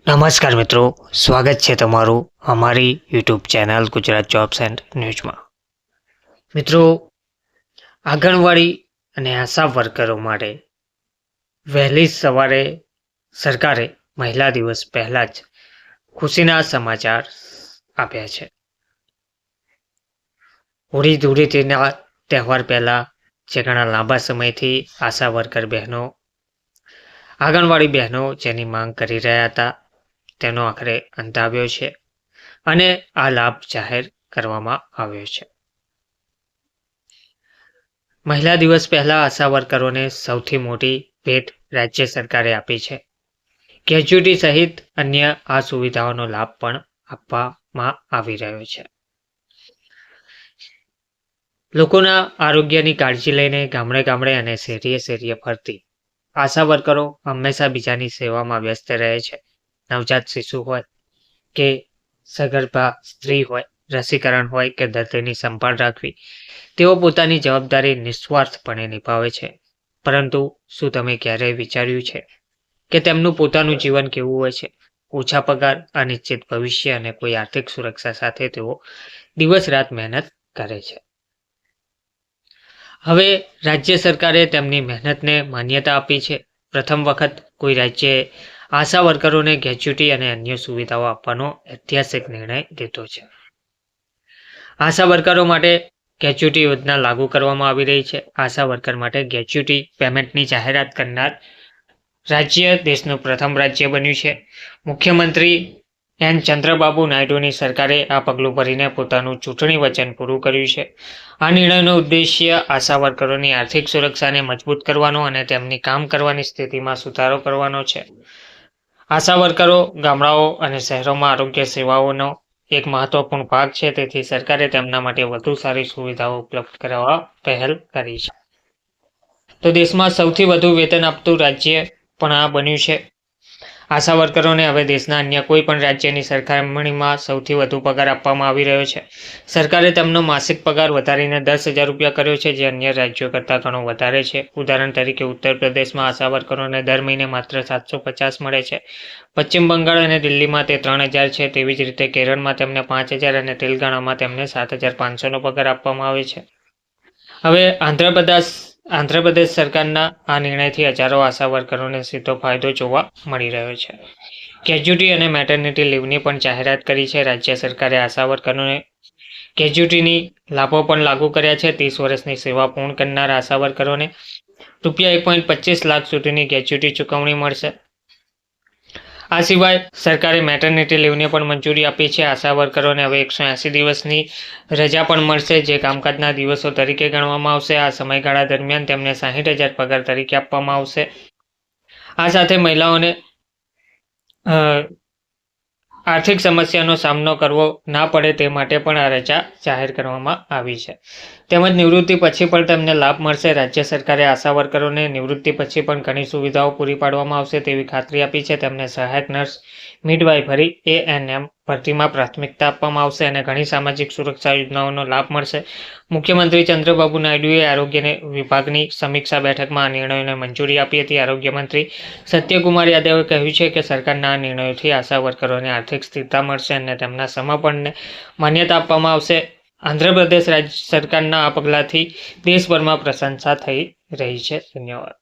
નમસ્કાર મિત્રો, સ્વાગત છે તમારું અમારી YouTube channel Gujarat jobs and ન્યૂઝમાં। મિત્રો, આંગણવાડી અને આશા વર્કરો માટે વહેલી સવારે સરકારે મહિલા દિવસ પહેલાં જ ખુશીના સમાચાર આપ્યા છે। હોળી ધૂળેટીના તહેવાર પહેલાં જે ઘણા લાંબા સમયથી આશા વર્કર બહેનો, આંગણવાડી બહેનો જેની માંગ કરી રહ્યા હતા તેનો આખરે અંત આવ્યો છે અને આ લાભ જાહેર કરવામાં આવ્યો છે। મહિલા દિવસ પહેલા આશા વર્કરોને સૌથી મોટી ભેટ રાજ્ય સરકારે આપી છે। ગ્રેજ્યુટી સહિત અન્ય આ સુવિધાઓનો લાભ પણ આપવામાં આવી રહ્યો છે। લોકોના આરોગ્યની કાળજી લઈને ગામડે ગામડે અને શેરીએ શેરીએ ફરતી આશા વર્કરો હંમેશા બીજાની સેવામાં વ્યસ્ત રહે છે। નવજાત શિશુ હોય કે સગર્ભા સ્ત્રી હોય, રસીકરણ હોય કે દર્દીની સંભાળ રાખવી, તેઓ પોતાની જવાબદારી નિસ્વાર્થપણે નિભાવે છે। પરંતુ શું તમે ક્યારેય વિચાર્યું છે કે તેમનું પોતાનું જીવન કેવું હોય છે? ઓછા પગાર, અનિશ્ચિત ભવિષ્ય અને કોઈ આર્થિક સુરક્ષા સાથે તેઓ દિવસ રાત મહેનત કરે છે। હવે રાજ્ય સરકારે તેમની મહેનતને માન્યતા આપી છે। પ્રથમ વખત કોઈ રાજ્યએ આશા વર્કરોને ગ્રેજ્યુટી અને અન્ય સુવિધાઓ આપવાનો ઐતિહાસિક નિર્ણય લીધો છે। આશા વર્કરો માટે ગ્રેજ્યુટી યોજના લાગુ કરવામાં આવી રહી છે। આશા વર્કર માટે ગ્રેજ્યુટી પેમેન્ટની જાહેરાત કરનાર રાજ્ય દેશનું પ્રથમ રાજ્ય બન્યું છે। મુખ્યમંત્રી એન ચંદ્રબાબુ નાયડુની સરકારે આ પગલું ભરીને પોતાનું ચૂંટણી વચન પૂરું કર્યું છે। આ નિર્ણયનો ઉદ્દેશ્ય આશા વર્કરોની આર્થિક સુરક્ષાને મજબૂત કરવાનો અને તેમની કામ કરવાની સ્થિતિમાં સુધારો કરવાનો છે। આશા વર્કરો ગામડાઓ અને શહેરોમાં આરોગ્ય સેવાઓનો એક મહત્વપૂર્ણ ભાગ છે, તેથી સરકારે તેમના માટે વધુ સારી સુવિધાઓ ઉપલબ્ધ કરાવવા પહેલ કરી છે। તો દેશમાં સૌથી વધુ વેતન આપતું રાજ્ય પણ આ બન્યું છે। આશા વર્કરોને હવે દેશના અન્ય કોઈ પણ રાજ્યની સરખામણીમાં સૌથી વધુ પગાર આપવામાં આવી રહ્યો છે। સરકારે તેમનો માસિક પગાર વધારીને 10,000 રૂપિયા કર્યો છે, જે અન્ય રાજ્યો કરતાં ઘણો વધારે છે। ઉદાહરણ તરીકે ઉત્તર પ્રદેશમાં આશા વર્કરોને દર મહિને માત્ર 750 મળે છે। પશ્ચિમ બંગાળ અને દિલ્હીમાં તે 3,000 છે। તેવી જ રીતે કેરળમાં તેમને 5,000 અને તેલંગાણામાં તેમને 7,500નો પગાર આપવામાં આવે છે। હવે આંધ્રપ્રદેશ સરકારના આ નિર્ણયથી હજારો આશા વર્કરોને સીધો ફાયદો જોવા મળી રહ્યો છે। ગ્રેજ્યુટી અને મેટર્નિટી લીવની પણ જાહેરાત કરી છે। રાજ્ય સરકારે આશા વર્કરોને ગ્રેજ્યુટીની લાભો પણ લાગુ કર્યા છે। 30 વર્ષની સેવા પૂર્ણ કરનાર આશા વર્કરોને રૂપિયા 1.25 લાખ સુધીની ગ્રેજ્યુટી ચૂકવણી મળશે। આ સિવાય સરકારે મેટર્નિટી લીવને પણ મંજૂરી આપી છે। આશા વર્કરોને હવે 180 દિવસની રજા પણ મળશે, જે કામકાજના દિવસો તરીકે ગણવામાં આવશે। આ સમયગાળા દરમિયાન તેમને 60,000 પગાર તરીકે આપવામાં આવશે। આ સાથે મહિલાઓને આર્થિક સમસ્યાનો સામનો કરવો ના પડે તે માટે પણ આ રજા જાહેર કરવામાં આવી છે, તેમજ નિવૃત્તિ પછી પણ તેમને લાભ મળશે। રાજ્ય સરકારે આશા વર્કરોને નિવૃત્તિ પછી પણ ઘણી સુવિધાઓ પૂરી પાડવામાં આવશે તેવી ખાતરી આપી છે। તેમને સહાયક નર્સ, મિડવાઇફરી, ANM ભરતીમાં પ્રાથમિકતા આપવામાં આવશે અને ઘણી સામાજિક સુરક્ષા યોજનાઓનો લાભ મળશે। મુખ્યમંત્રી ચંદ્રબાબુ નાયડુએ આરોગ્ય વિભાગની સમીક્ષા બેઠકમાં આ નિર્ણયોને મંજૂરી આપી હતી। આરોગ્ય મંત્રી સત્યકુમાર યાદવે કહ્યું છે કે સરકારના આ નિર્ણયોથી આશા વર્કરોને આર્થિક સ્થિરતા મળશે અને તેમના સમર્પણને માન્યતા આપવામાં આવશે। આંધ્રપ્રદેશ રાજ્ય સરકારના આ પગલાંથી દેશભરમાં પ્રશંસા થઈ રહી છે। ધન્યવાદ।